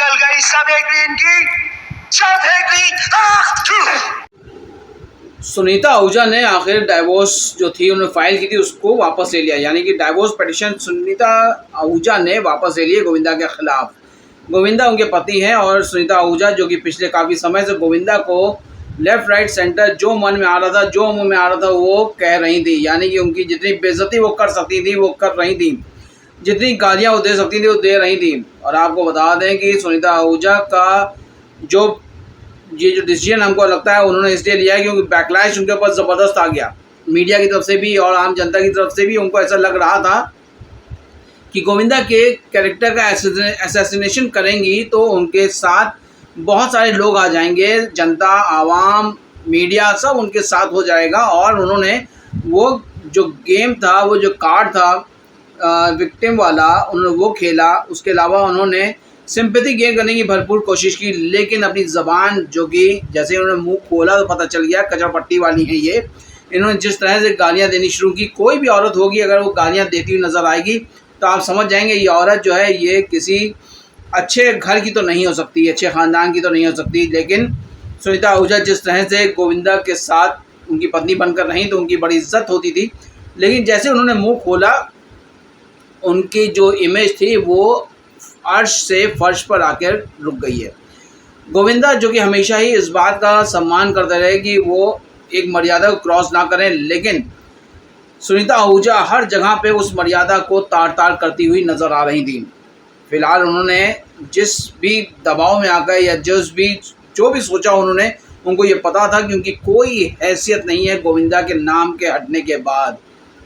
निकल गई सभी ग्रीन की चौथे ग्रीन। सुनीता आहूजा ने आखिर डाइवोर्स जो थी उन्होंने फाइल की थी उसको वापस ले लिया, यानी कि डाइवोर्स पिटीशन सुनीता आहूजा ने वापस ले लिए गोविंदा के खिलाफ। गोविंदा उनके पति हैं और सुनीता आहूजा जो कि पिछले काफ़ी समय से गोविंदा को लेफ्ट राइट सेंटर जो मन में आ रहा था, जो मुंह में आ रहा था वो कह रही थी, यानी कि उनकी जितनी बेइज्जती वो कर सकती थी वो कर रही थी, जितनी गालियाँ वो दे सकती थी वो दे रही थी। और आपको बता दें कि सुनीता आहूजा का जो ये जो डिसीजन हमको लगता है उन्होंने इसलिए लिया है क्योंकि बैकलैश उनके ऊपर ज़बरदस्त आ गया, मीडिया की तरफ से भी और आम जनता की तरफ से भी। उनको ऐसा लग रहा था कि गोविंदा के कैरेक्टर का असैसिनेशन करेंगी तो उनके साथ बहुत सारे लोग आ जाएंगे, जनता, आवाम, मीडिया सब उनके साथ हो जाएगा। और उन्होंने वो जो गेम था, वो जो कार्ड था विक्टिम वाला, उन्होंने वो खेला। उसके अलावा उन्होंने सिंपैथी गेन करने की भरपूर कोशिश की, लेकिन अपनी ज़बान जो कि जैसे उन्होंने मुंह खोला तो पता चल गया कचरपट्टी वाली है ये। इन्होंने जिस तरह से गालियां देनी शुरू की, कोई भी औरत होगी अगर वो गालियां देती हुई नज़र आएगी तो आप समझ जाएंगे ये औरत जो है ये किसी अच्छे घर की तो नहीं हो सकती, अच्छे ख़ानदान की तो नहीं हो सकती। लेकिन सुनीता आहूजा जिस तरह से गोविंदा के साथ उनकी पत्नी बनकर रहीं तो उनकी बड़ी इज्जत होती थी, लेकिन जैसे उन्होंने मुँह खोला उनकी जो इमेज थी वो अर्श से फर्श पर आकर रुक गई है। गोविंदा जो कि हमेशा ही इस बात का सम्मान करते रहे कि वो एक मर्यादा को क्रॉस ना करें, लेकिन सुनीता आहूजा हर जगह पे उस मर्यादा को तार तार करती हुई नज़र आ रही थी। फिलहाल उन्होंने जिस भी दबाव में आकर या जो भी सोचा उन्होंने, उनको ये पता था कि उनकी कोई हैसियत नहीं है गोविंदा के नाम के हटने के बाद।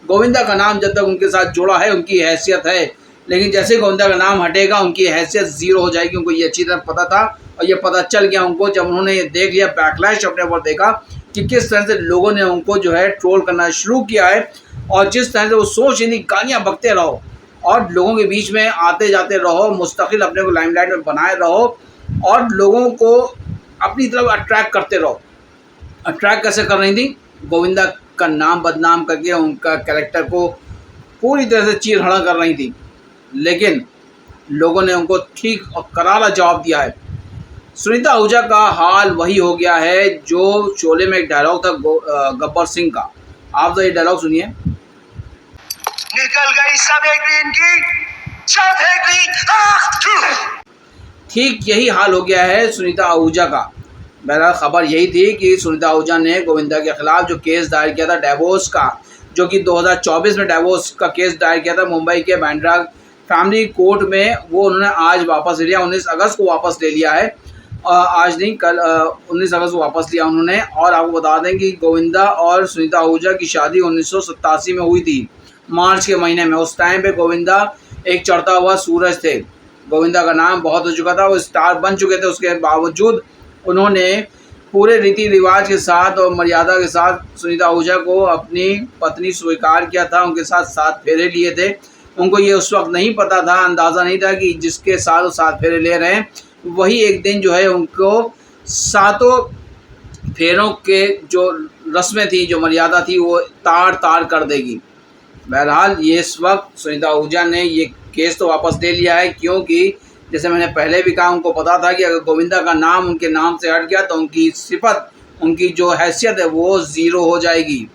गोविंदा का नाम जब तक उनके साथ जुड़ा है उनकी हैसियत है, लेकिन जैसे गोविंदा का नाम हटेगा उनकी हैसियत ज़ीरो हो जाएगी। उनको ये अच्छी तरह पता था और ये पता चल गया उनको जब उन्होंने ये देख लिया, बैकलैश अपने ऊपर देखा कि किस तरह से लोगों ने उनको जो है ट्रोल करना शुरू किया है और जिस तरह से वो सोच रही थी गालियाँ बकते रहो और लोगों के बीच में आते जाते रहो, मुस्तकिल अपने को लाइमलाइट में बनाए रहो और लोगों को अपनी तरफ अट्रैक्ट करते रहो। अट्रैक्ट कैसे कर रही थी? गोविंदा का नाम बदनाम करके उनका कैरेक्टर को पूरी तरह से चीरहरण कर रही थी, लेकिन लोगों ने उनको ठीक और करारा जवाब दिया है। सुनीता आहूजा का हाल वही हो गया है जो शोले में एक डायलॉग था गब्बर सिंह का। आप तो ये डायलॉग सुनिए। निकल गई सभी ग्रीन की चौथे ग्रीन। ठीक यही हाल हो गया है सुनीता आहूजा का। बहरहाल खबर यही थी कि सुनीता आहूजा ने गोविंदा के खिलाफ जो केस दायर किया था डाइवोर्स का, जो कि 2024 में डाइवोर्स का केस दायर किया था मुंबई के बांद्रा फैमिली कोर्ट में, वो उन्होंने आज वापस ले लिया। 19 अगस्त को वापस ले लिया है, आज नहीं कल 19 अगस्त को वापस लिया उन्होंने। और आपको बता दें कि गोविंदा और सुनीता आहूजा की शादी 1987 में हुई थी, मार्च के महीने में। उस टाइम पे गोविंदा एक चढ़ता हुआ सूरज थे, गोविंदा का नाम बहुत हो चुका था, वो स्टार बन चुके थे। उसके बावजूद उन्होंने पूरे रीति रिवाज के साथ और मर्यादा के साथ सुनीता आहूजा को अपनी पत्नी स्वीकार किया था, उनके साथ 7 फेरे लिए थे। उनको ये उस वक्त नहीं पता था, अंदाज़ा नहीं था कि जिसके साथ वो 7 फेरे ले रहे हैं वही एक दिन जो है उनको 7 फेरों के जो रस्में थी, जो मर्यादा थी, वो तार तार कर देगी। बहरहाल ये इस वक्त सुनीता आहूजा ने ये केस तो वापस ले लिया है, क्योंकि जैसे मैंने पहले भी कहा उनको पता था कि अगर गोविंदा का नाम उनके नाम से हट गया तो उनकी सिफत, उनकी जो हैसियत है वो ज़ीरो हो जाएगी।